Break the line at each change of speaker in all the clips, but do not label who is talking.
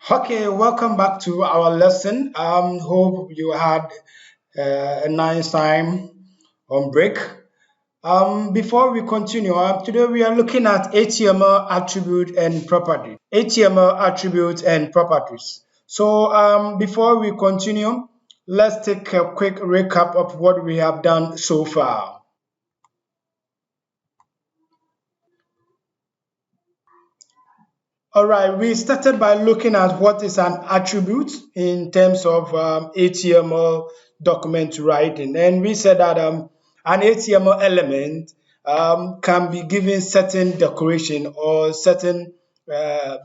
Okay, welcome back to our lesson. Hope you had a nice time on break. Before we continue, today we are looking at HTML attribute and property. HTML attributes and properties. So before we continue, let's take a quick recap of what we have done so far. All right, we started by looking at what is an attribute in terms of HTML document writing. And we said that an HTML element can be given certain decoration or certain uh,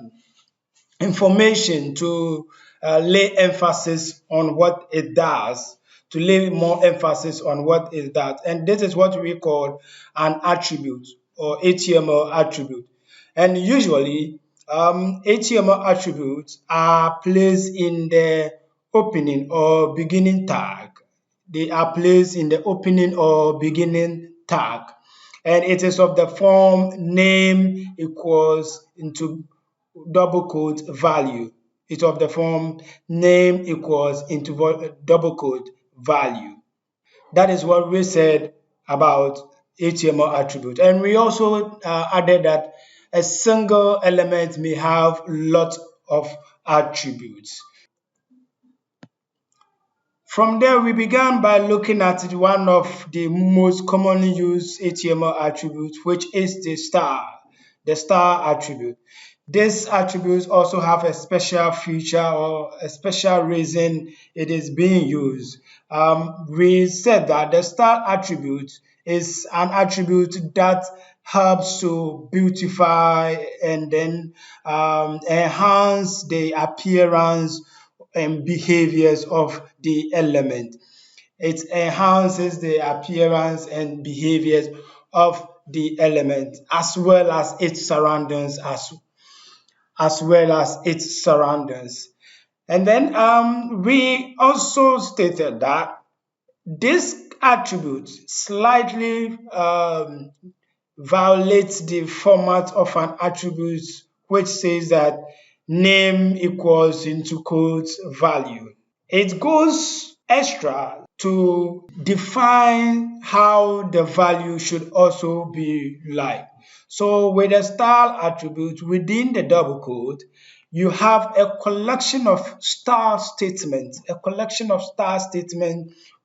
information to lay emphasis on what it does, to lay more emphasis on what it does. And this is what we call an attribute or HTML attribute. And usually, HTML attributes are placed in the opening or beginning tag. They are placed in the opening or beginning tag. And it is of the form name equals into double quote value. It's of the form name equals into double quote value. That is what we said about HTML attribute. And we also added that a single element may have lots of attributes. From there, we began by looking at one of the most commonly used HTML attributes, which is the star attribute. This attribute also have a special feature or a special reason it is being used. We said that the star attribute is an attribute that helps to beautify and then enhance the appearance and behaviors of the element. It enhances the appearance and behaviors of the element as well as its surroundings as well as its surroundings. And then we also stated that this attribute slightly violates the format of an attribute which says that name equals into quotes value. It goes extra to define how the value should also be like. So with a style attribute within the double quote, you have a collection of star statements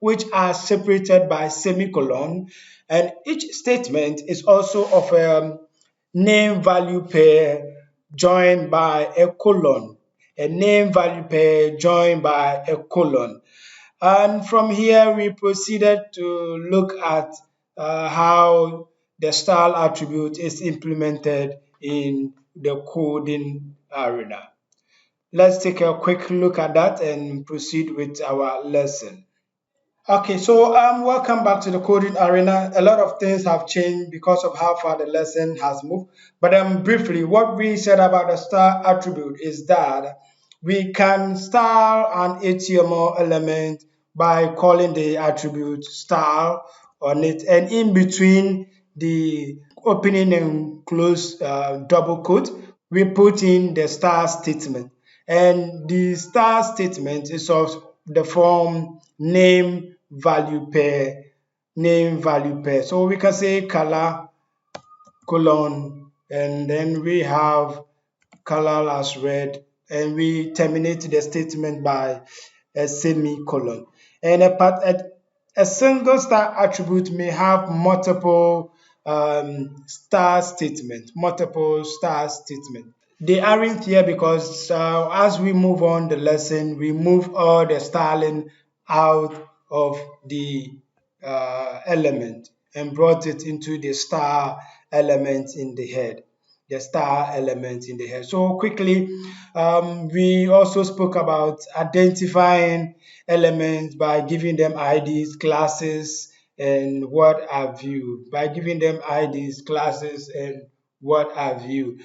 which are separated by semicolon, and each statement is also of a name value pair joined by a colon, a name value pair joined by a colon. And from here, we proceeded to look at how the style attribute is implemented in the coding arena. Let's take a quick look at that and proceed with our lesson. Okay, so welcome back to the coding arena. A lot of things have changed because of how far the lesson has moved. But briefly, what we said about the star attribute is that we can style an HTML element by calling the attribute style on it, and in between the opening and close double quote, we put in the star statement. And the star statement is of the form name value pair. So we can say color colon, and then we have color as red, and we terminate the statement by a semicolon. And a single star attribute may have multiple star statements. They aren't here because as we move on the lesson, we move all the styling out of the element and brought it into the star element in the head. So quickly, we also spoke about identifying elements by giving them IDs, classes, and what have you.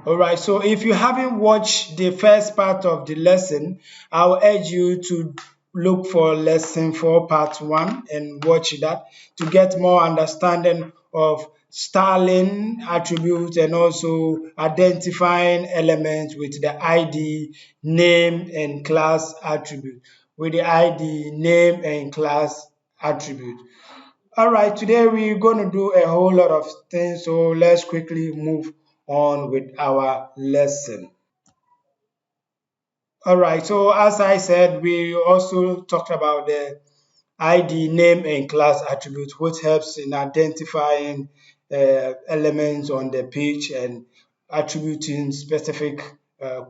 All right, so if you haven't watched the first part of the lesson, I will urge you to look for lesson 4 part 1 and watch that to get more understanding of styling attribute and also identifying elements with the ID, name, and class attribute. With the ID, name, and class attribute. All right, today we're going to do a whole lot of things, so let's quickly move on with our lesson. All right, so as I said, we also talked about the ID, name, and class attributes, which helps in identifying elements on the page and attributing specific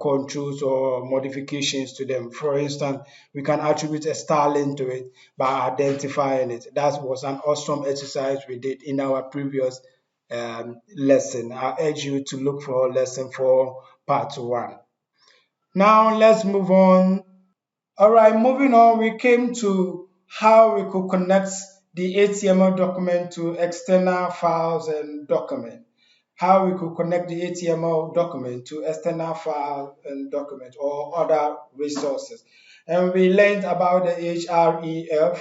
controls or modifications to them. For instance, we can attribute a styling to it by identifying it. That was an awesome exercise we did in our previous lesson. I urge you to look for lesson 4, part 1. Now let's move on. All right, moving on, we came to how we could connect the HTML document to external files and document. How we could connect the HTML document to external file and document or other resources. And we learned about the href,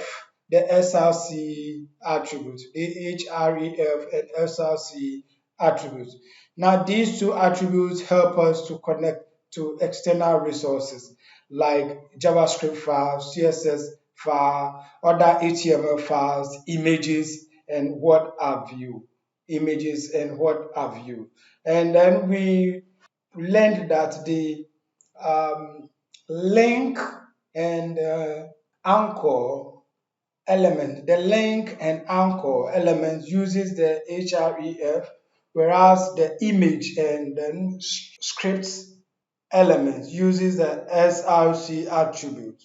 the src attributes, the href and src attributes. Now, these two attributes help us to connect to external resources like JavaScript files, CSS file, other HTML files, images, and what have you. Images and what have you. And then we learned that the link and anchor the link and anchor element uses the href, whereas the image and then scripts element uses the src attribute.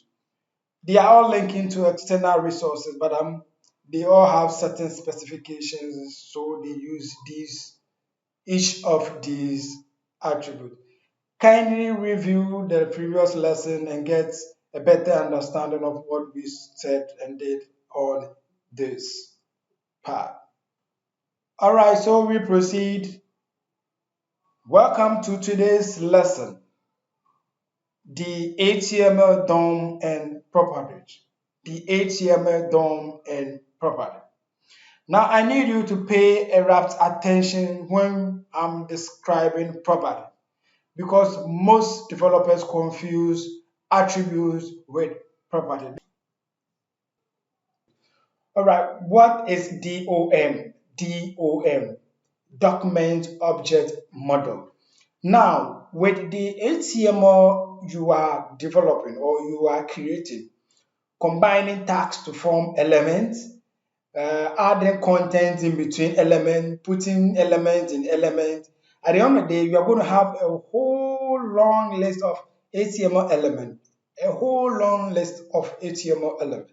They are all linking to external resources, but they all have certain specifications, so they use each of these attributes. Kindly review the previous lesson and get a better understanding of what we said and did on this part. All right, so we proceed. Welcome to today's lesson, the HTML DOM and properties. The HTML DOM and property. Now, I need you to pay a rapt attention when I'm describing property, because most developers confuse attributes with property. All right, what is DOM? DOM, Document Object Model. Now, with the HTML you are developing or you are creating, combining tags to form elements, adding content in between elements, putting elements in elements. At the end of the day, you are going to have a whole long list of HTML elements, a whole long list of HTML elements.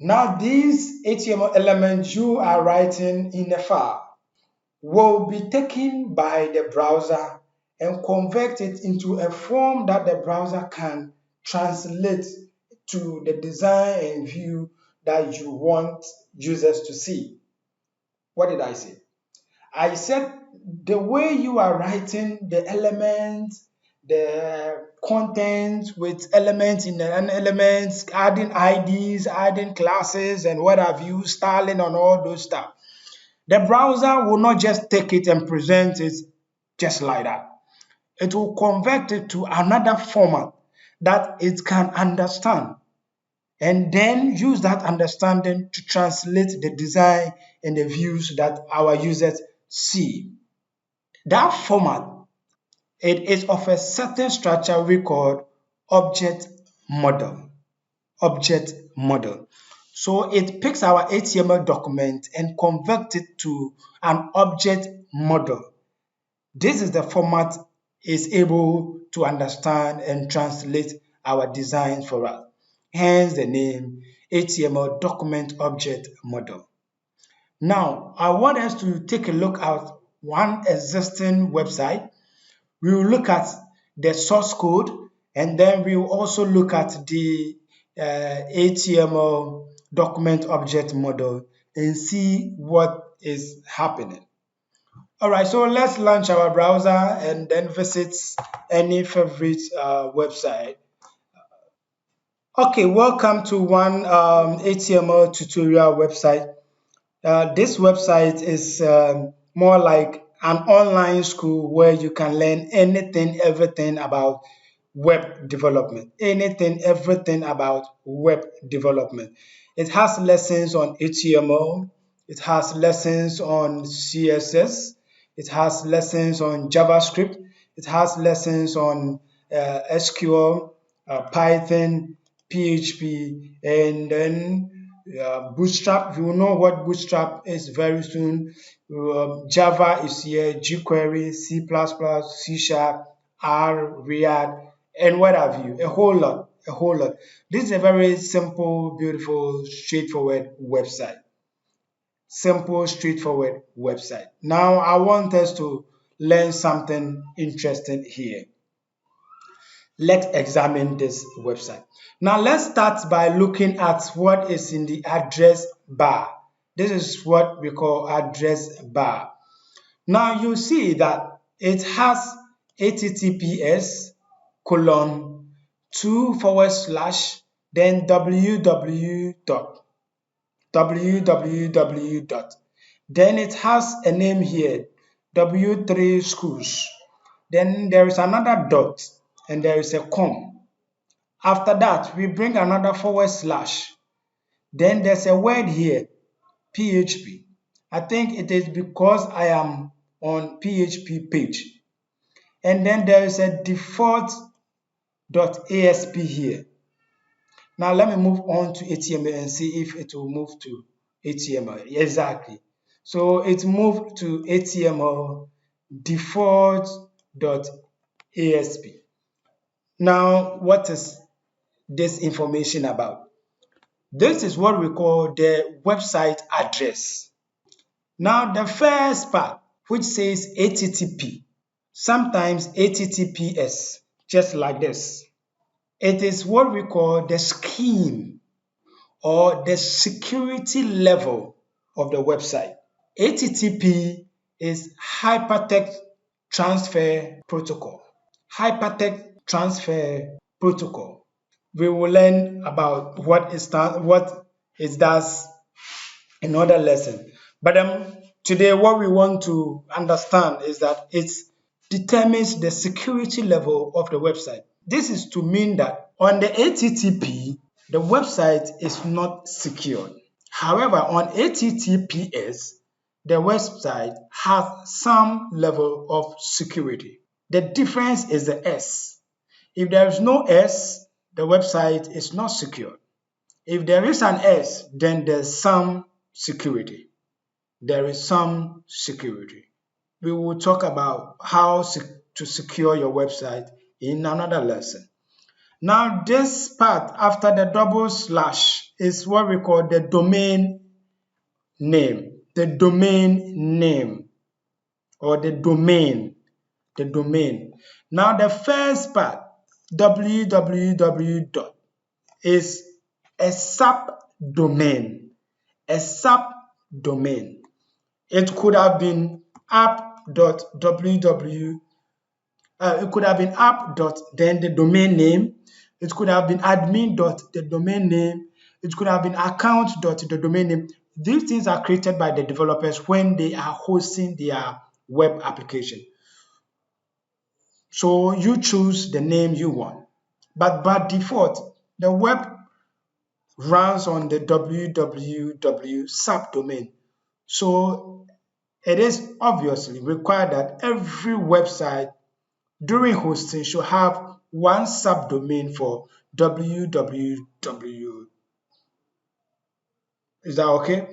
Now, these HTML elements you are writing in a file will be taken by the browser and convert it into a form that the browser can translate to the design and view that you want users to see. What did I say? I said the way you are writing the elements, the content with elements in the elements, adding IDs, adding classes, and what have you, styling on all those stuff. The browser will not just take it and present it just like that. It will convert it to another format that it can understand, and then use that understanding to translate the design and the views that our users see. That format, it is of a certain structure we call object model. Object model. So it picks our HTML document and converts it to an object model. This is the format is able to understand and translate our designs for us. Hence the name HTML document object model. Now, I want us to take a look at one existing website. We will look at the source code, and then we will also look at the HTML document object model and see what is happening. All right, so let's launch our browser and then visit any favorite website. Okay, welcome to one HTML tutorial website. This website is more like an online school where you can learn anything, everything about web development. Anything, everything about web development. It has lessons on HTML, it has lessons on CSS, it has lessons on JavaScript, it has lessons on SQL, Python, PHP, and then Bootstrap. You will know what Bootstrap is very soon. Java is here, jQuery, C++, C Sharp, R, React, and what have you. A whole lot, a whole lot. This is a very simple, beautiful, straightforward website. Simple, straightforward website. Now, I want us to learn something interesting here. Let's examine this website. Now let's start by looking at what is in the address bar. This is what we call address bar. Now you see that it has https colon 2 forward slash then www dot. Then it has a name here, W3 schools. Then there is another dot and there is a com. After that, we bring another forward slash. Then there's a word here, PHP. I think it is because I am on PHP page. And then there is a default.asp here. Now let me move on to HTML and see if it will move to HTML. Exactly. So it moved to HTML default.asp. Now, what is this information about? This is what we call the website address. Now, the first part, which says HTTP, sometimes HTTPS, just like this. It is what we call the scheme or the security level of the website. HTTP is Hypertext Transfer Protocol. Hypertext Transfer Protocol. We will learn about what it does in other lesson. But today what we want to understand is that it determines the security level of the website. This is to mean that on the HTTP, the website is not secured. However, on HTTPS, the website has some level of security. The difference is the S. If there is no S, the website is not secure. If there is an S, then there's some security. There is some security. We will talk about how to secure your website in another lesson. Now, this part after the double slash is what we call the domain name. The domain name or the domain. The domain. Now, the first part, www dot, is a subdomain. A subdomain. It could have been app.www. It could have been app dot then the domain name. It could have been admin dot the domain name. It could have been account dot the domain name. These things are created by the developers when they are hosting their web application. So you choose the name you want. But by default, the web runs on the www subdomain. So it is obviously required that every website during hosting should have one subdomain for www. Is that okay?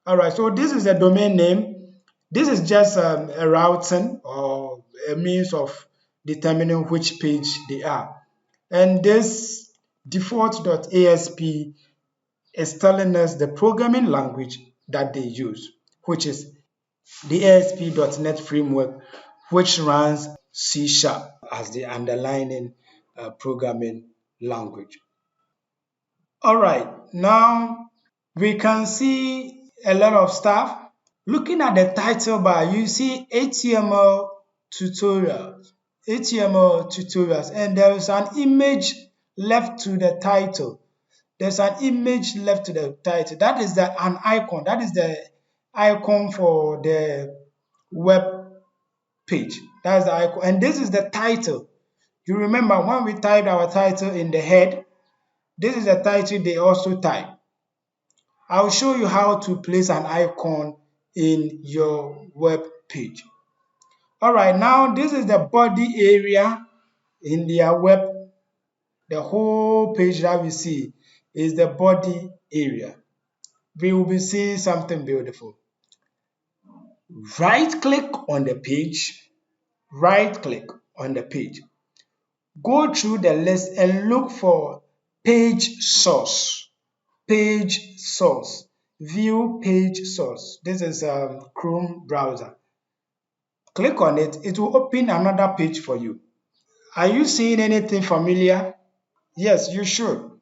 All right, so this is the domain name. This is just a routing or a means of determining which page they are. And this default.asp is telling us the programming language that they use, which is the ASP.NET framework, which runs C# as the underlying programming language. All right, now we can see a lot of stuff. Looking at the title bar, you see HTML tutorials, and there is an image left to the title. There's an image left to the title. That is an icon. That is the icon for the web page. That's the icon. And this is the title. You remember when we typed our title in the head, this is the title they also type. I'll show you how to place an icon in your web page. All right, now this is the body area in their web. The whole page that we see is the body area. We will be seeing something beautiful. Right click on the page, right click on the page. Go through the list and look for page source. Page source. View page source. This is a Chrome browser. Click on it. It will open another page for you. Are you seeing anything familiar? Yes, you should.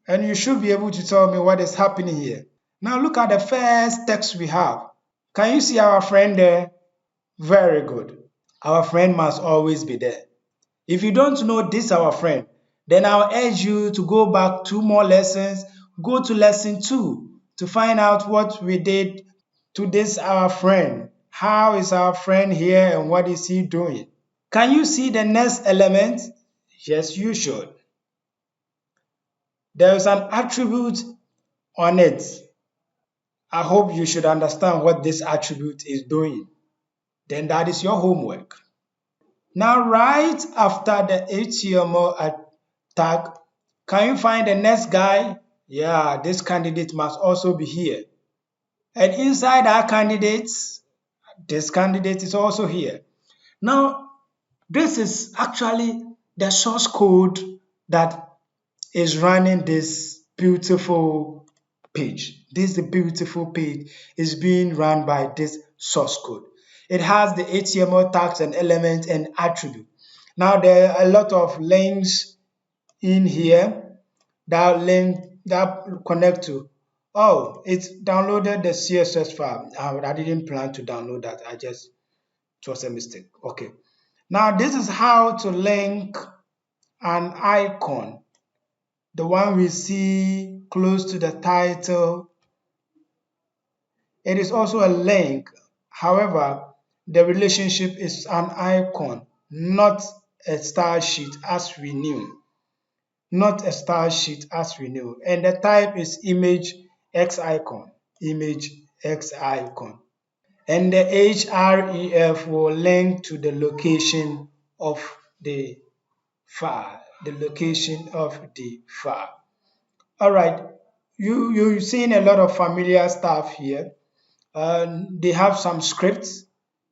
And you should be able to tell me what is happening here. Now look at the first text we have. Can you see our friend there? Very good. Our friend must always be there. If you don't know this our friend, then I'll urge you to go back 2 more lessons, go to lesson 2 to find out what we did to this our friend. How is our friend here and what is he doing? Can you see the next element? Yes, you should. There is an attribute on it. I hope you should understand what this attribute is doing. Then that is your homework. Now, right after the HTML tag, can you find the next guy? Yeah, this candidate must also be here. And inside our candidates, this candidate is also here. Now, this is actually the source code that is running this beautiful page. This beautiful page is being run by this source code. It has the HTML tags and elements and attribute. Now there are a lot of links in here that connect to. Oh, it's downloaded the CSS file. I didn't plan to download that. It was a mistake. Okay. Now this is how to link an icon. The one we see close to the title. It is also a link. However, the relationship is an icon, not a style sheet as we knew. Not a style sheet as we knew. And the type is image X icon. Image X icon. And the href will link to the location of the file. The location of the file. All right. You've seen a lot of familiar stuff here. They have some scripts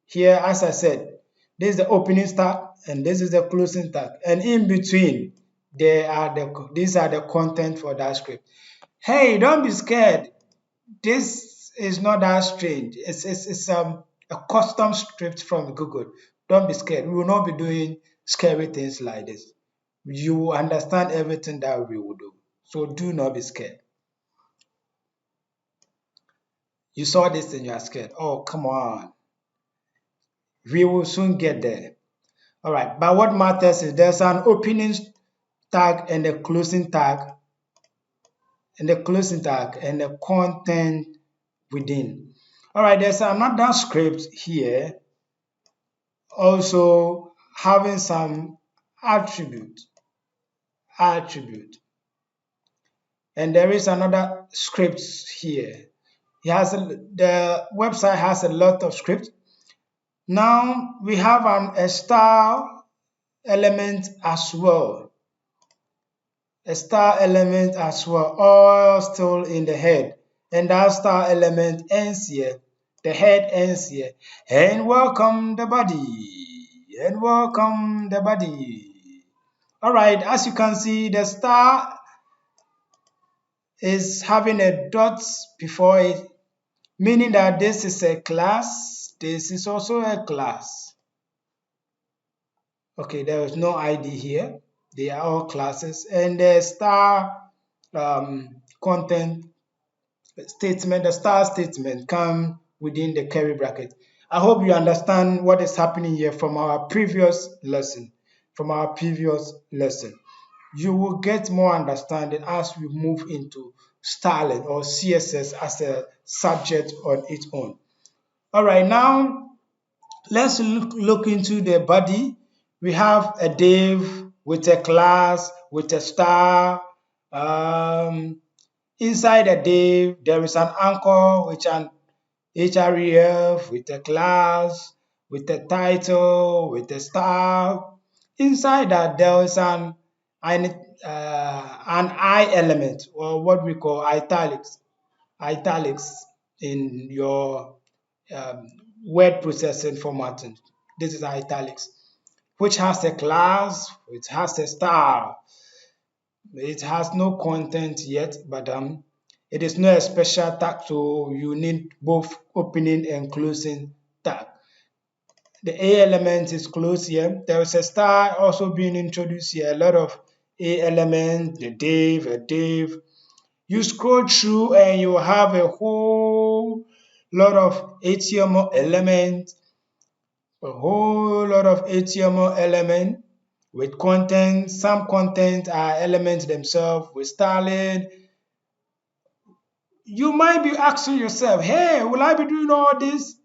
here. As I said, this is the opening tag and this is the closing tag, and in between these are the content for that script. Hey, don't be scared. This is not that strange. It's a custom script from Google. Don't be scared. We will not be doing scary things like this. You will understand everything that we will do. So do not be scared. You saw this and you are scared. Oh, come on. We will soon get there. All right. But what matters is there's an opening tag and a closing tag, and the content within. All right. There's another script here also having some attribute. And there is another script here. The website has a lot of scripts. Now we have a style element as well. A style element as well, all still in the head. And that style element ends here. The head ends here. And welcome the body. And welcome the body. All right, as you can see, the star is having a dot before it, meaning that this is a class. This is also a class. Okay, there is no ID here. They are all classes. And the star content statement, the star statement come within the curly bracket. I hope you understand what is happening here from our previous lesson. You will get more understanding as we move into styling or CSS as a subject on its own. All right, now let's look into the body. We have a div with a class, with a star. Inside a div, there is an anchor with an href, with a class, with a title, with a star. Inside that, there is an I element, or what we call italics in your um, word processing formatting. This is italics, which has a class, it has a star. It has no content yet, but it is not a special tag, so you need both opening and closing tag. The A element is closed here. There is a star also being introduced here. A lot of A elements, the div, a div. You scroll through and you have a whole lot of HTML elements, a whole lot of HTML elements with content. Some content are elements themselves with styling. You might be asking yourself, hey, will I be doing all this?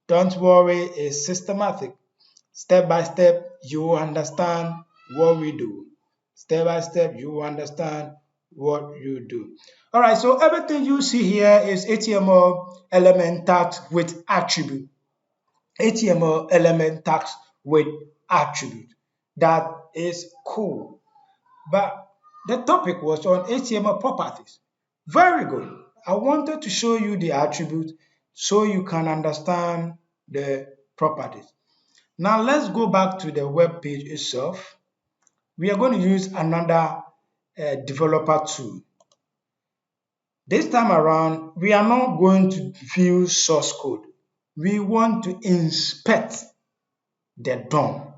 Don't worry, it's systematic. Step by step, you will understand what we do. Step by step, you will understand what you do. All right, so everything you see here is HTML element tags with attribute. HTML element tags with attribute. That is cool. But the topic was on HTML properties. Very good. I wanted to show you the attribute so you can understand the properties. Now let's go back to the web page itself. We are going to use another developer tool. This time around, we are not going to view source code. We want to inspect the DOM.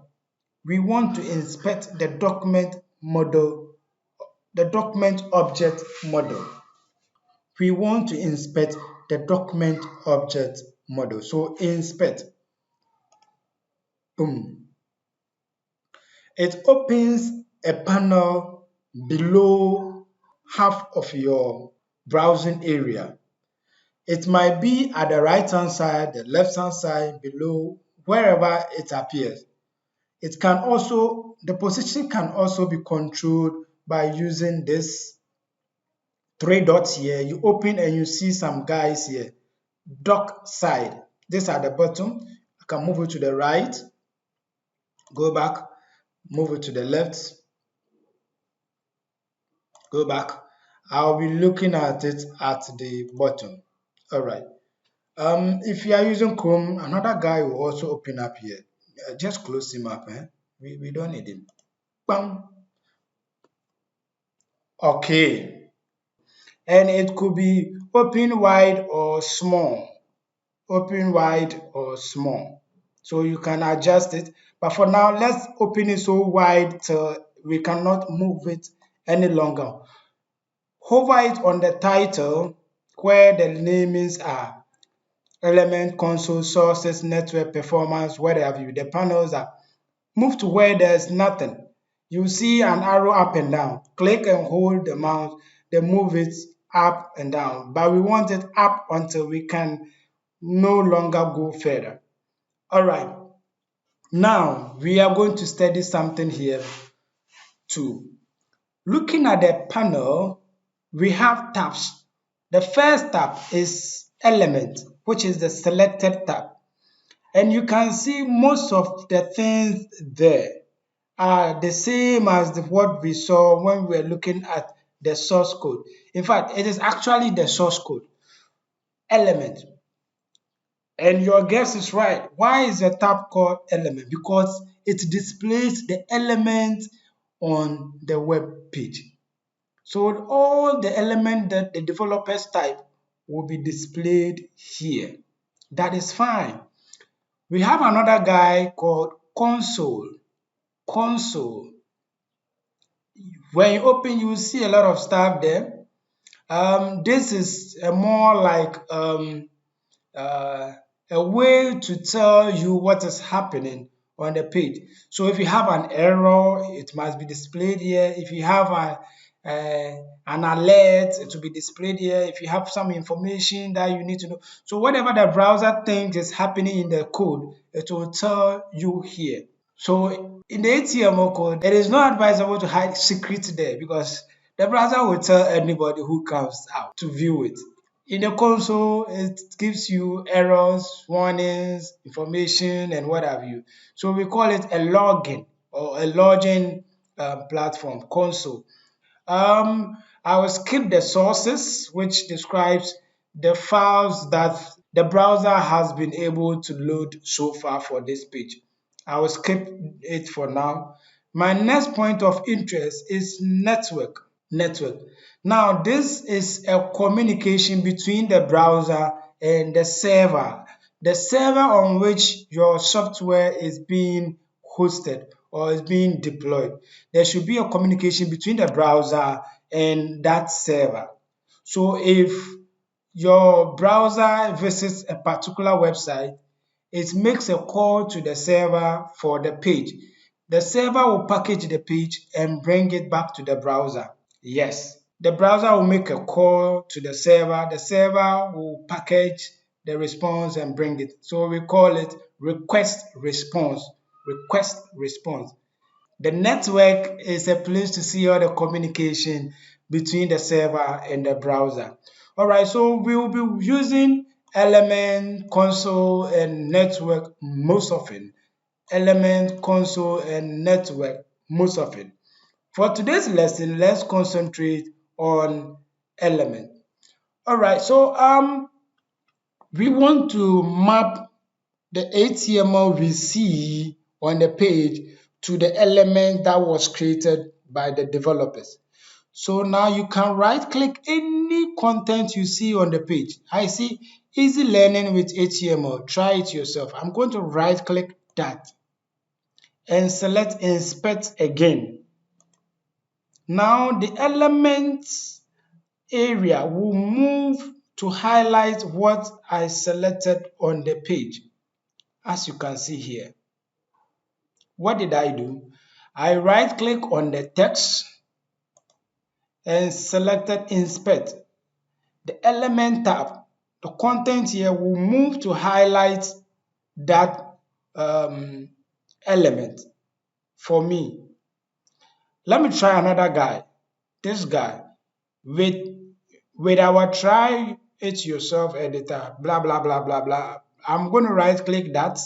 We want to inspect the document model, the document object model. We want to inspect the document object model. So inspect. Boom. It opens a panel below half of your browsing area. It might be at the right hand side, the left hand side, below, wherever it appears. It can also, the position can also be controlled by using this three dots here. You open and you see some guys here. Dock side. This at the bottom. I can move it to the right, go back, move it to the left, go back. I'll be looking at it at the bottom. All right. If you are using Chrome, another guy will also open up here. Just close him up. We don't need him. Bam. Okay. And it could be open wide or small. Open wide or small. So you can adjust it. But for now, let's open it so wide till we cannot move it any longer. Hover it on the title where the namings are. Element, console, sources, network, performance, what have you. The panels are. Move to where there's nothing. You see an arrow up and down. Click and hold the mouse, then move it up and down. But we want it up until we can no longer go further. All right. Now we are going to study something here too. Looking at the panel, we have tabs. The first tab is element, which is the selected tab. And you can see most of the things there are the same as what we saw when we were looking at the source code. In fact, it is actually the source code element. And your guess is right. Why is the tab called element? Because it displays the element on the web page. So all the elements that the developers type will be displayed here. That is fine. We have another guy called console. Console. When you open, you will see a lot of stuff there. This is more like a way to tell you what is happening on the page. So if you have an error, it must be displayed here. If you have an alert to be displayed here. If you have some information that you need to know, so whatever the browser thinks is happening in the code, it will tell you here. So in the HTML code, it is not advisable to hide secrets there because the browser will tell anybody who comes out to view it. In the console, it gives you errors, warnings, information, and what have you. So we call it a login or a login platform console. I will skip the sources, which describes the files that the browser has been able to load so far for this page. I will skip it for now. My next point of interest is network. Network. Now, this is a communication between the browser and the server on which your software is being hosted or is being deployed. There should be a communication between the browser and that server. So if your browser visits a particular website, it makes a call to the server for the page. The server will package the page and bring it back to the browser. Yes, the browser will make a call to the server. The server will package the response and bring it. So we call it request response. Request response. The network is a place to see all the communication between the server and the browser. All right, so we will be using element, console, and network most often. Element, console, and network most often. For today's lesson, let's concentrate on element. All right, so we want to map the HTML we see on the page to the element that was created by the developers. So now you can right click any content you see on the page. I see easy learning with HTML. Try it yourself. I'm going to right click that and select inspect again. Now the elements area will move to highlight what I selected on the page, as you can see here. What did I do? I right click on the text and selected inspect. The element tab, the content here will move to highlight that element for me. Let me try another guy. This guy with our try it yourself editor, blah blah blah blah blah. I'm going to right click that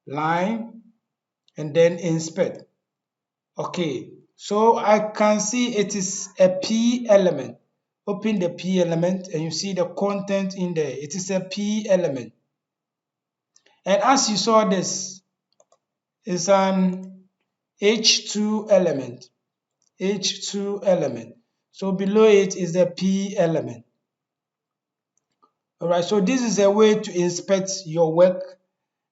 line and then inspect. Okay, so I can see it is a P element. Open the P element and you see the content in there. It is a P element. And as you saw, this is an H2 element. H2 element. So below it is the P element. All right, so this is a way to inspect your work.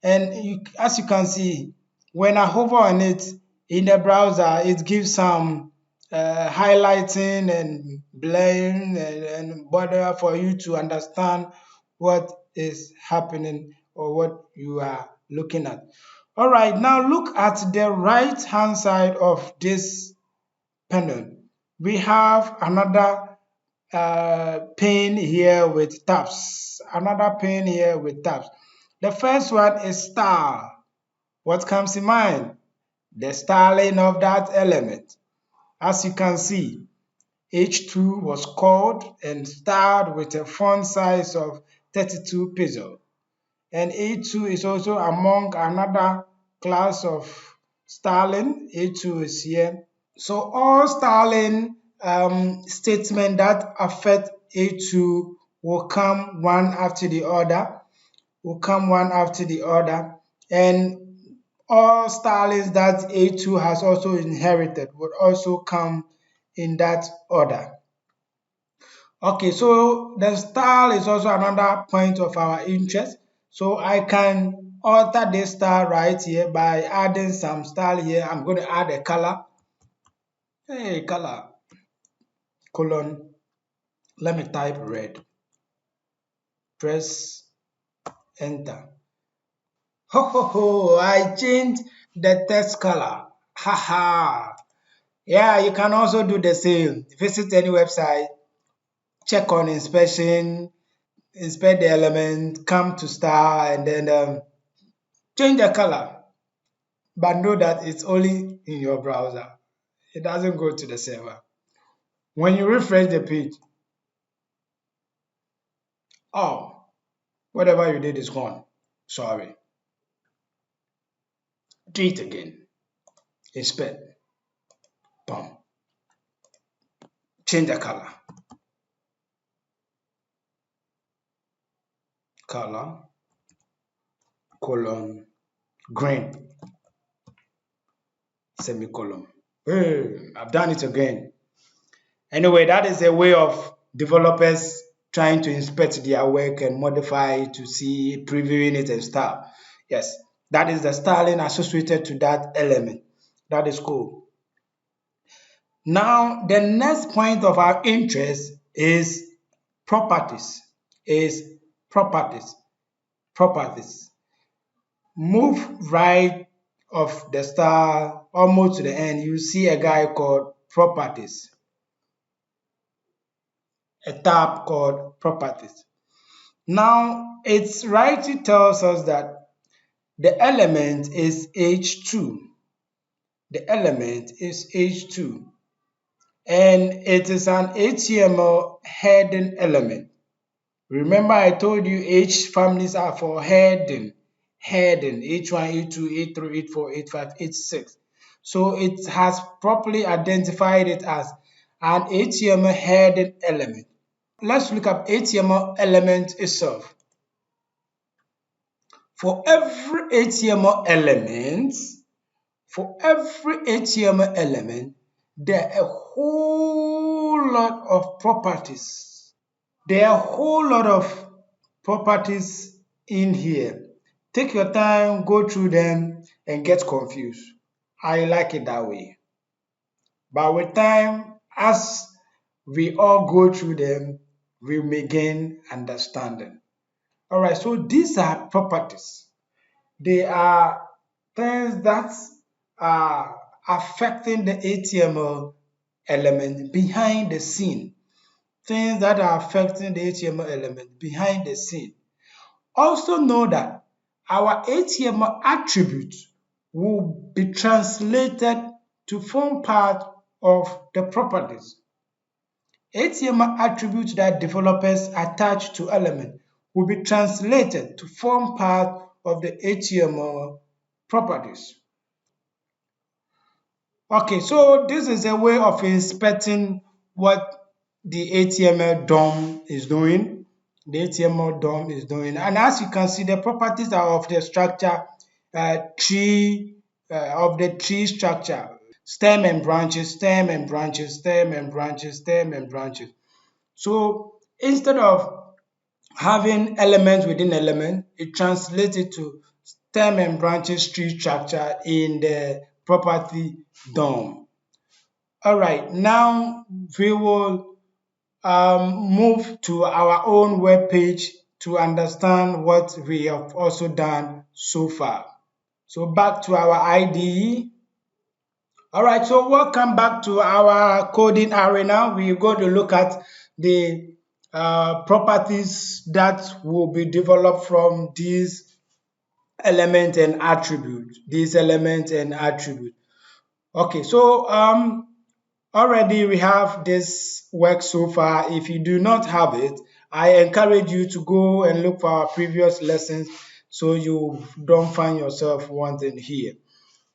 And as you can see, when I hover on it in the browser, it gives some highlighting and blurring and border for you to understand what is happening or what you are looking at. All right, now look at the right hand side of this panel. We have another pane here with tabs. Another pane here with tabs. The first one is style. What comes in mind? The styling of that element. As you can see, H2 was called and styled with a font size of 32 pixels. And A2 is also among another class of styling. A2 is here. So all styling statements that affect A2 will come one after the other. And all stylings that A2 has also inherited would also come in that order. Okay, so the style is also another point of our interest. So I can alter this style right here by adding some style here. I'm going to add a color. Hey, color, colon. Let me type red. Press enter. Ho ho ho! I changed the text color. Haha! Yeah, you can also do the same. Visit any website, check on inspection, inspect the element, come to star, and then change the color. But know that it's only in your browser. It doesn't go to the server. When you refresh the page, oh, whatever you did is gone. Sorry. Do it again. Inspect. Boom. Change the color. Color, colon, green, semicolon. Hey, I've done it again. Anyway, that is a way of developers trying to inspect their work and modify to see, previewing it and stuff. Yes, that is the styling associated to that element. That is cool. Now, the next point of our interest is properties. Is properties. Properties. Move right of the star almost to the end. You see a guy called properties. A tab called properties. Now, its writing tells us that the element is H2. The element is H2. And it is an HTML heading element. Remember I told you H families are for heading. Heading H1, H2, H3, H4, H5, H6. So it has properly identified it as an HTML heading element. Let's look at HTML element itself. For every HTML element, there are a whole lot of properties. There are a whole lot of properties in here. Take your time, go through them, and get confused. I like it that way. But with time, as we all go through them, we may gain understanding. All right, so these are properties. They are things that are affecting the HTML element behind the scene. Things that are affecting the HTML element behind the scene. Also know that our HTML attributes will be translated to form part of the properties. HTML attributes that developers attach to element will be translated to form part of the HTML properties. Okay, so this is a way of inspecting what the HTML DOM is doing. The HTML DOM is doing, and as you can see, the properties are of the structure tree of the tree structure. Stem and branches, stem and branches, stem and branches, stem and branches. So instead of having elements within element, it translates it to stem and branches tree structure in the property DOM. All right, now we will move to our own web page to understand what we have also done so far. So back to our IDE. All right, so welcome back to our coding arena. We're going to look at the properties that will be developed from these elements and attributes. Okay, so already we have this work so far. If you do not have it, I encourage you to go and look for our previous lessons so you don't find yourself wanting here.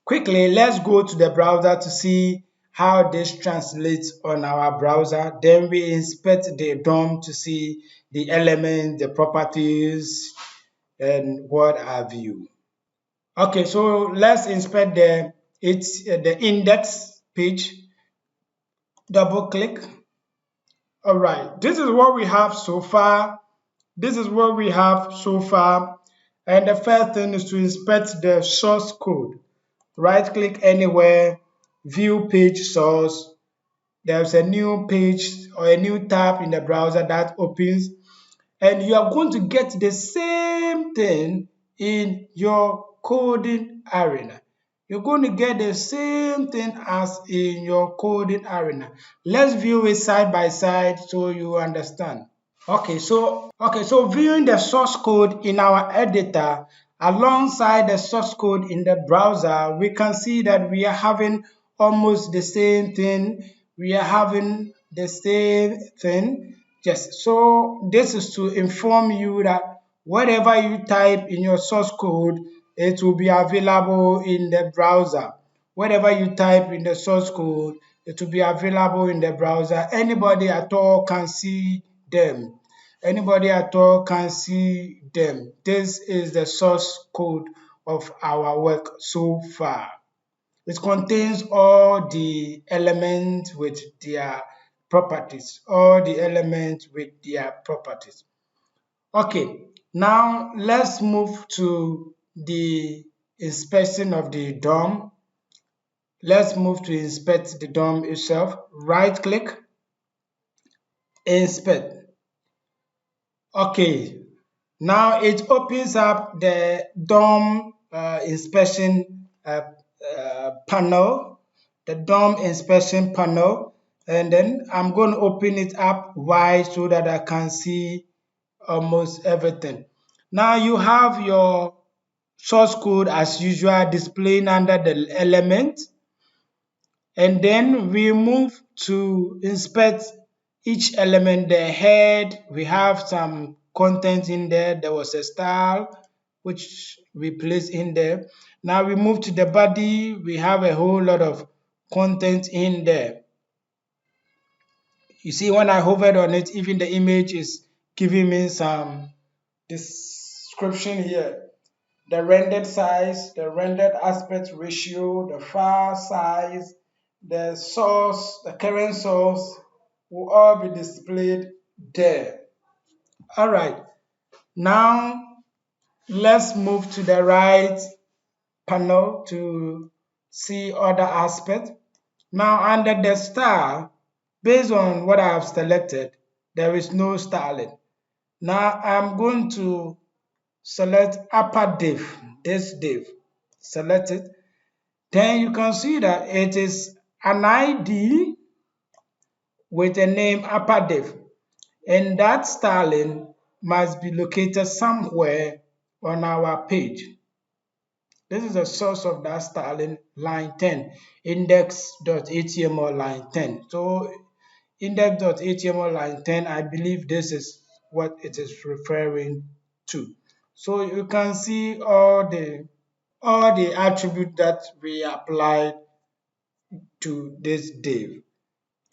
Quickly, let's go to the browser to see how this translates on our browser. Then we inspect the DOM to see the elements, the properties, and what have you. Okay, so let's inspect the index page. Double click. All right, this is what we have so far. And the first thing is to inspect the source code. Right click anywhere, view page source. There's a new page or a new tab in the browser that opens, and you are going to get the same thing in your coding arena. you're going to get the same thing as in your coding arena. Let's view it side by side so you understand. Okay, so viewing the source code in our editor alongside the source code in the browser, we can see that we are having almost the same thing. We are having the same thing. Yes, so this is to inform you that whatever you type in your source code, it will be available in the browser. Whatever you type in the source code, it will be available in the browser. Anybody at all can see them. Anybody at all can see them. This is the source code of our work so far. It contains all the elements with their properties, all the elements with their properties. Okay, now let's move to the inspection of the DOM. Let's move to inspect the DOM itself. Right click, inspect. Okay, now it opens up the DOM inspection panel, the DOM inspection panel, and then I'm going to open it up wide so that I can see almost everything. Now you have your source code as usual displaying under the element, and then we move to inspect each element. The head, we have some content in there. There was a style which we place in there. Now we move to the body. We have a whole lot of content in there. You see, when I hovered on it, even the image is giving me some description here. The rendered size, the rendered aspect ratio, the file size, the source, the current source will all be displayed there. All right, now let's move to the right panel to see other aspects. Now under the style, based on what I have selected, there is no styling. Now I'm going to select upper div, this div, select it. Then you can see that it is an ID with a name upper div, and that styling must be located somewhere on our page. This is the source of that styling, line 10, index.html line 10. So index.html line 10, I believe this is what it is referring to. So you can see all the attributes that we applied to this div.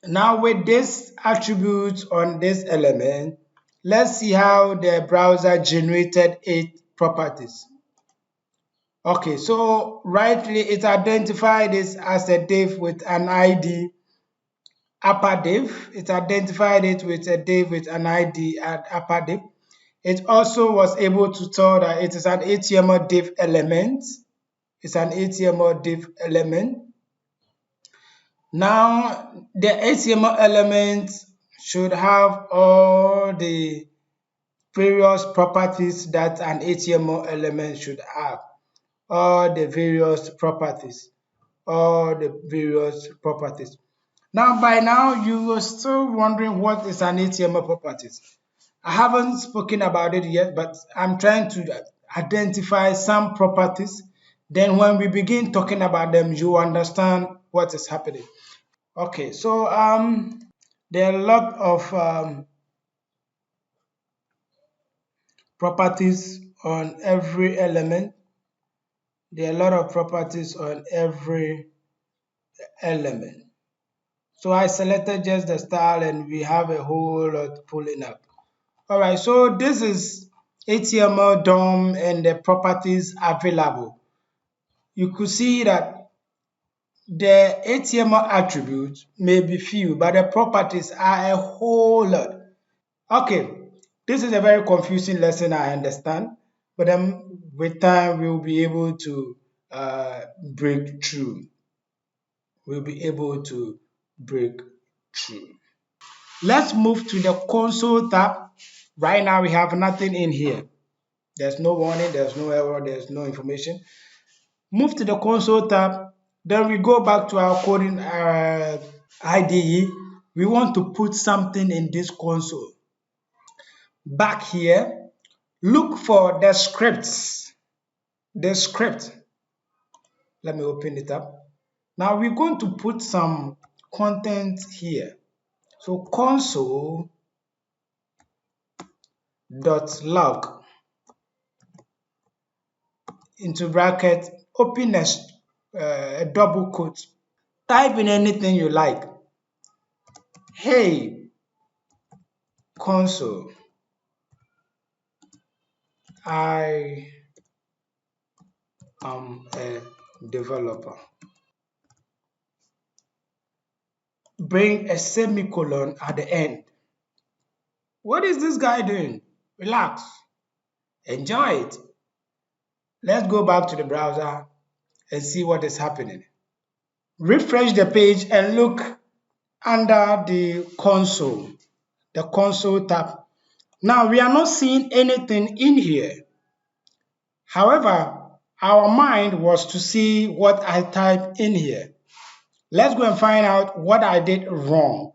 Now with this attribute on this element, let's see how the browser generated its properties. Okay, so rightly it identified this as a div with an ID upper div. It identified it with a div with an ID at upper div. It also was able to tell that it is an HTML div element. It's an HTML div element. Now, the HTML element should have all the various properties that an HTML element should have. All the various properties. All the various properties. Now, by now, you are still wondering what is an HTML properties. I haven't spoken about it yet, but I'm trying to identify some properties. Then when we begin talking about them, you understand what is happening. Okay, so there are a lot of properties on every element. There are a lot of properties on every element. So I selected just the style and we have a whole lot pulling up. All right, so this is HTML DOM and the properties available. You could see that the HTML attributes may be few, but the properties are a whole lot. Okay, this is a very confusing lesson, I understand, but then with time we'll be able to break through. We'll be able to break through. Let's move to the console tab. Right now we have nothing in here. There's no warning, there's no error, there's no information. move to the console tab, then we go back to our coding IDE. We want to put something in this console. Back here, look for the scripts. The script. Let me open it up. Now we're going to put some content here. So console.log into bracket, open a double quote. Type in anything you like. Hey, console, I am a developer. Bring a semicolon at the end. What is this guy doing? Relax. Enjoy it. Let's go back to the browser and see what is happening. Refresh the page and look under the console tab. Now we are not seeing anything in here. However, our mind was to see what I typed in here. Let's go and find out what I did wrong.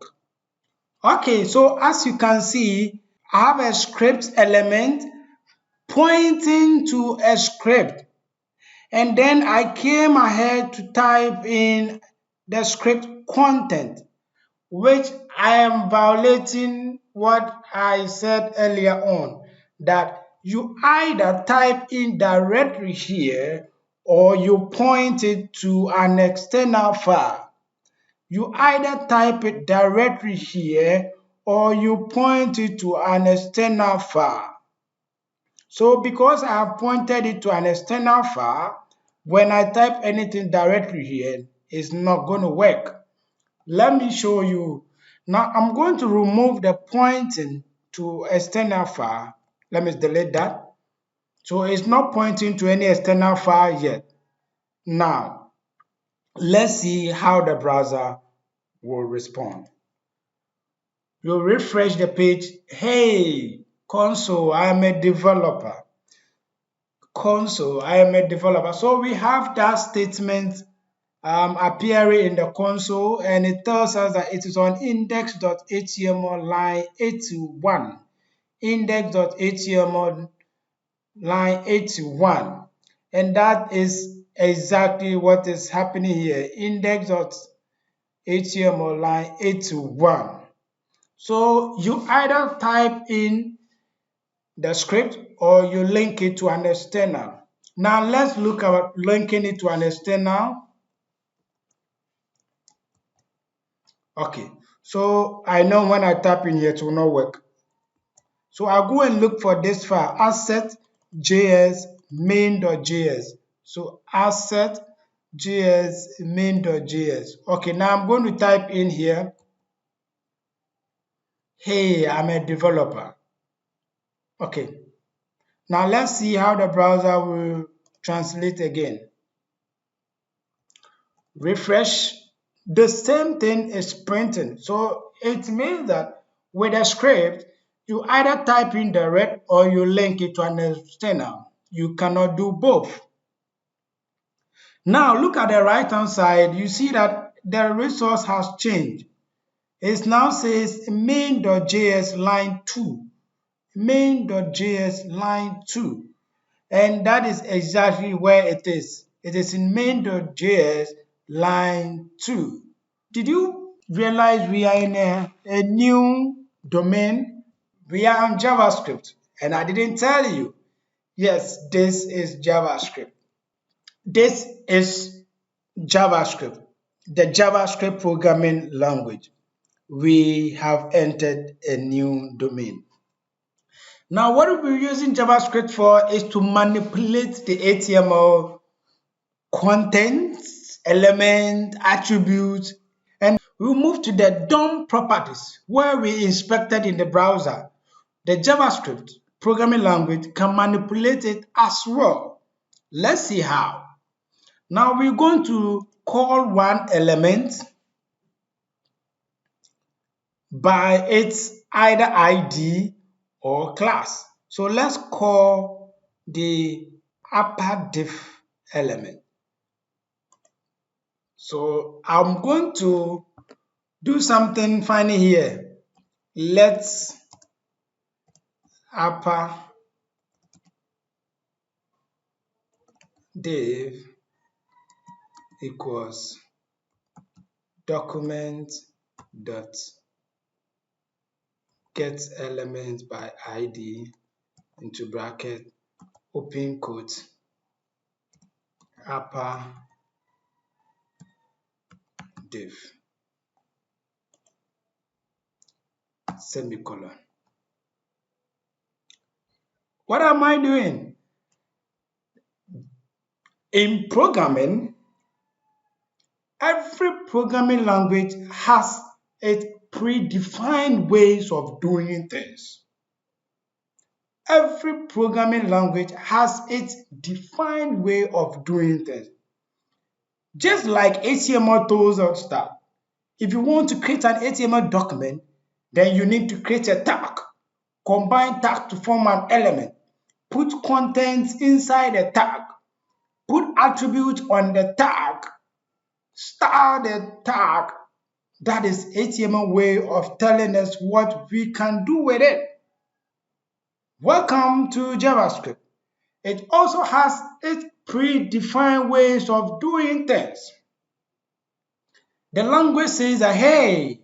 Okay, so as you can see, I have a script element pointing to a script. And then I came ahead to type in the script content, which I am violating what I said earlier on, that you either type in directly here or you point it to an external file. You either type it directly here or you point it to an external file. So because I have pointed it to an external file, when I type anything directly here, it's not going to work. Let me show you. Now I'm going to remove the pointing to external file. Let me delete that. So it's not pointing to any external file yet. Now, let's see how the browser will respond. You'll refresh the page. Hey, console, I am a developer. Console, I am a developer. So we have that statement appearing in the console, and it tells us that it is on index.html line 81. Index.html line 81. And that is exactly what is happening here. Index.html line 81. So you either type in the script or you link it to an external. Now let's look at linking it to an external. Okay, so I know when I type in here it will not work. So I'll go and look for this file, asset.js main.js. So asset.js main.js. Okay, now I'm going to type in here, hey, I'm a developer. Okay, now let's see how the browser will translate again. Refresh. The same thing is printing. So it means that with a script, you either type in direct or you link it to an external. You cannot do both. Now look at the right hand side. You see that the resource has changed. It now says main.js line 2. Main.js line 2. And that is exactly where it is. It is in main.js line 2. Did you realize we are in a new domain? We are on JavaScript, and I didn't tell you. Yes, this is JavaScript. This is JavaScript, the JavaScript programming language. We have entered a new domain. Now, what we're using JavaScript for is to manipulate the HTML content, element, attributes, and we'll move to the DOM properties where we inspected in the browser. The JavaScript programming language can manipulate it as well. Let's see how. Now we're going to call one element by its either ID or class. So let's call the upper div element. So I'm going to do something funny here. Let's upper div equals document dot get element by id into bracket open quote upper div semicolon. What am I doing? In programming, every programming language has its predefined ways of doing things. Every programming language has its defined way of doing things. Just like HTML tells us that if you want to create an HTML document, then you need to create a tag, combine tag to form an element, put contents inside the tag, put attribute on the tag, style the tag. That is HTML way of telling us what we can do with it. Welcome to JavaScript. It also has its predefined ways of doing things. The language says that, hey,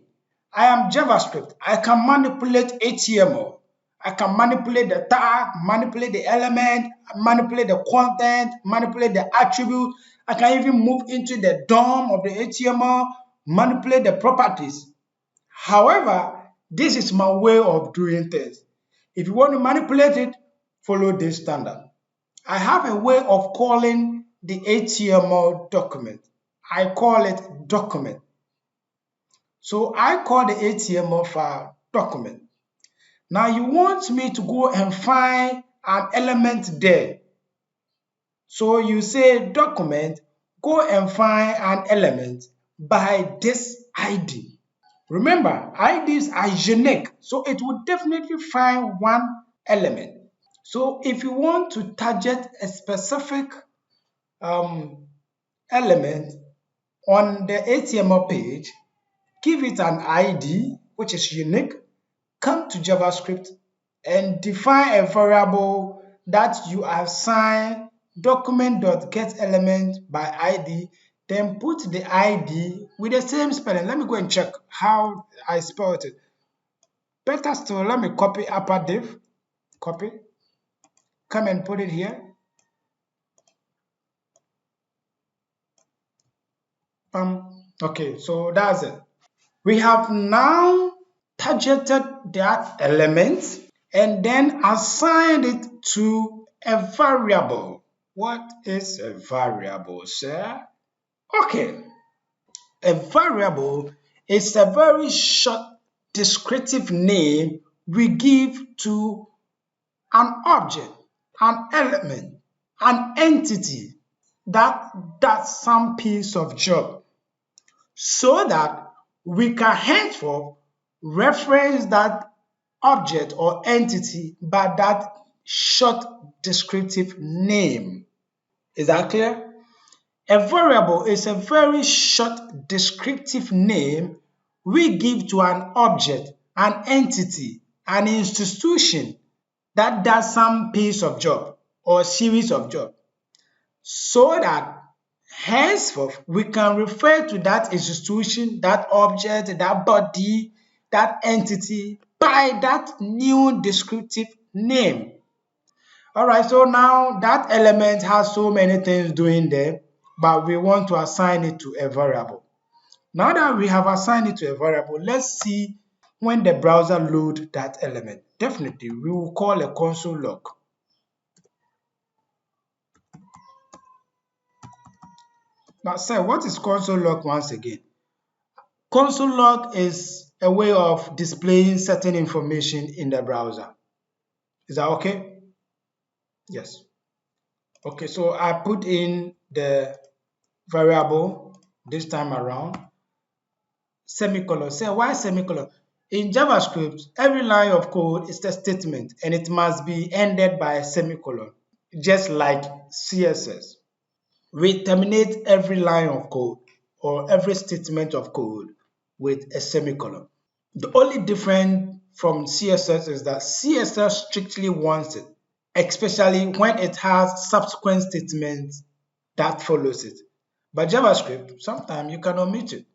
I am JavaScript. I can manipulate HTML. I can manipulate the tag, manipulate the element, manipulate the content, manipulate the attribute. I can even move into the DOM of the HTML, manipulate the properties. However, this is my way of doing things. If you want to manipulate it, follow this standard. I have a way of calling the HTML document. I call it document. So I call the HTML file document. Now you want me to go and find an element there. So you say document, go and find an element by this ID. Remember, IDs are unique, so it will definitely find one element. So if you want to target a specific element on the HTML page, give it an ID which is unique, come to JavaScript and define a variable that you assign document.getElement by ID, then put the ID with the same spelling. Let me go and check how I spelled it. Better still, let me copy upper div, copy, come and put it here. Okay, so that's it. We have now targeted that element and then assigned it to a variable. What is a variable, sir? Okay, a variable is a very short descriptive name we give to an object, an element, an entity that does some piece of job, so that we can henceforth reference that object or entity by that short descriptive name. Is that clear? A variable is a very short descriptive name we give to an object, an entity, an institution that does some piece of job or series of job, so that henceforth we can refer to that institution, that object, that body, that entity by that new descriptive name. All right, so now that element has so many things doing there, but we want to assign it to a variable. Now that we have assigned it to a variable, let's see when the browser loads that element. Definitely, we will call a console log. Now, sir, what is console log once again? Console log is a way of displaying certain information in the browser. Is that okay? Yes. Okay, so I put in the variable this time around, semicolon. Say, why semicolon? In JavaScript, every line of code is a statement and it must be ended by a semicolon, just like CSS. We terminate every line of code or every statement of code with a semicolon. The only difference from CSS is that CSS strictly wants it, especially when it has subsequent statements that follows it. But JavaScript, sometimes you can omit it.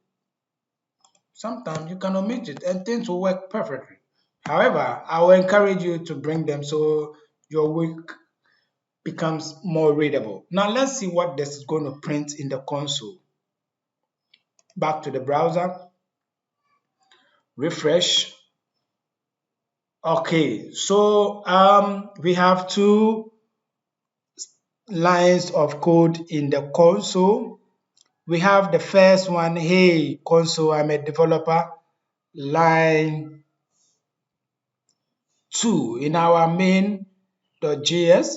Sometimes you can omit it and things will work perfectly. However, I will encourage you to bring them so your work becomes more readable. Now let's see what this is going to print in the console. Back to the browser, refresh. Okay, so we have two lines of code in the console. We have the first one, hey console, I'm a developer, line 2 in our main.js.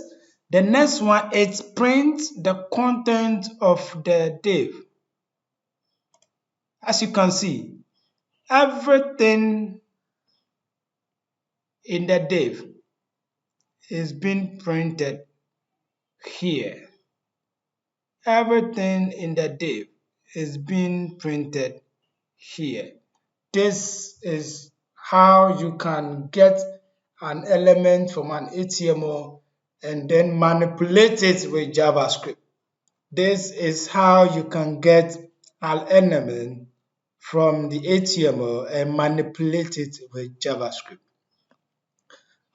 The next one, it prints the content of the div. As you can see, everything in the div is being printed here. Everything in the div is being printed here. This is how you can get an element from an HTML and then manipulate it with JavaScript. This is how you can get an element from the HTML and manipulate it with JavaScript.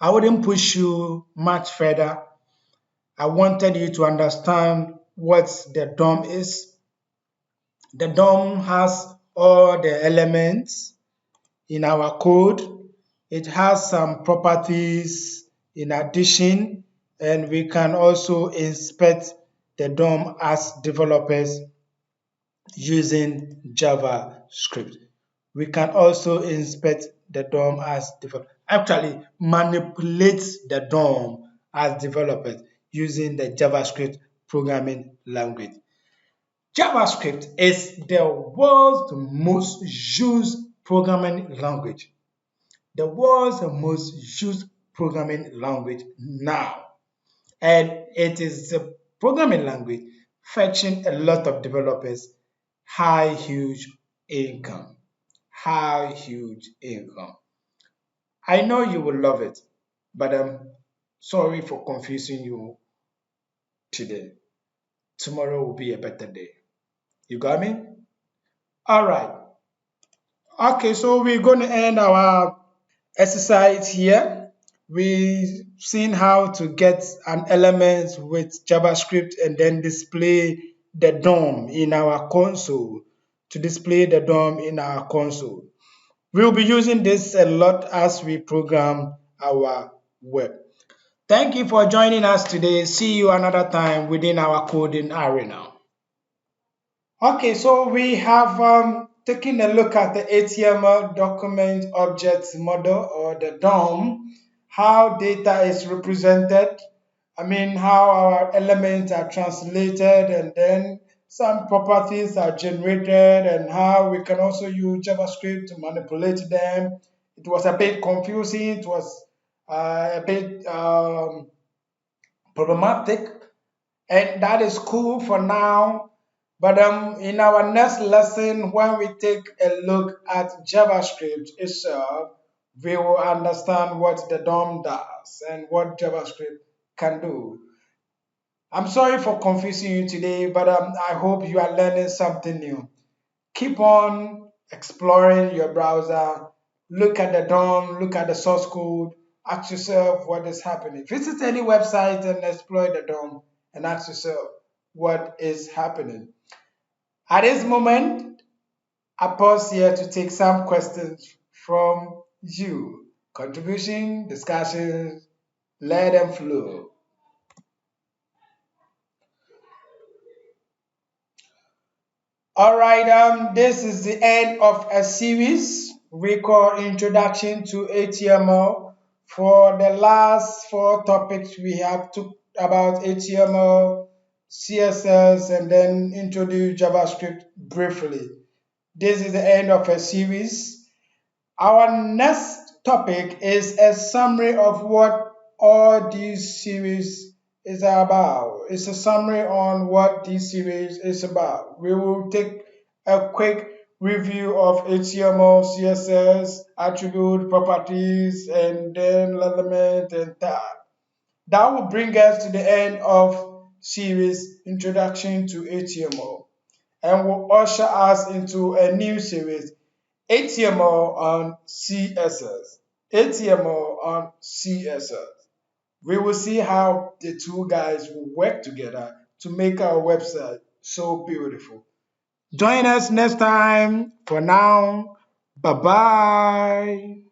I wouldn't push you much further. I wanted you to understand what the DOM is. The DOM has all the elements in our code. It has some properties in addition, and we can also inspect the DOM as developers using JavaScript. We can also inspect the DOM as developers. Actually, manipulate the DOM as developers using the JavaScript programming language. JavaScript is the world's most used programming language. The world's most used programming language now. And it is a programming language fetching a lot of developers high, huge income. High, huge income. I know you will love it, but I'm sorry for confusing you today. Tomorrow will be a better day. You got me? All right. Okay, so we're going to end our exercise here. We've seen how to get an element with JavaScript and then display the DOM in our console. To display the DOM in our console. We'll be using this a lot as we program our web. Thank you for joining us today. See you another time within our coding arena. Okay, so we have taken a look at the HTML document object model, or the DOM, how data is represented, how our elements are translated, and then some properties are generated, and how we can also use JavaScript to manipulate them. It was a bit confusing, it was a bit problematic, and that is cool for now. But in our next lesson, when we take a look at JavaScript itself, we will understand what the DOM does and what JavaScript can do. I'm sorry for confusing you today, but I hope you are learning something new. Keep on exploring your browser, look at the DOM, look at the source code, ask yourself what is happening. Visit any website and explore the DOM and ask yourself what is happening. At this moment, I pause here to take some questions from you. Contribution, discussions, let them flow. All right, this is the end of a series we call Introduction to HTML. For the last 4 topics, we have talked about HTML, CSS, and then introduce JavaScript briefly. This is the end of a series. Our next topic is a summary of what all these series is about. It's a summary on what this series is about. We will take a quick review of HTML, CSS, attribute, properties, and then element and tag. That will bring us to the end of series Introduction to HTML and will usher us into a new series HTML on CSS. HTML on CSS. We will see how the two guys will work together to make our website so beautiful. Join us next time. For now, bye bye.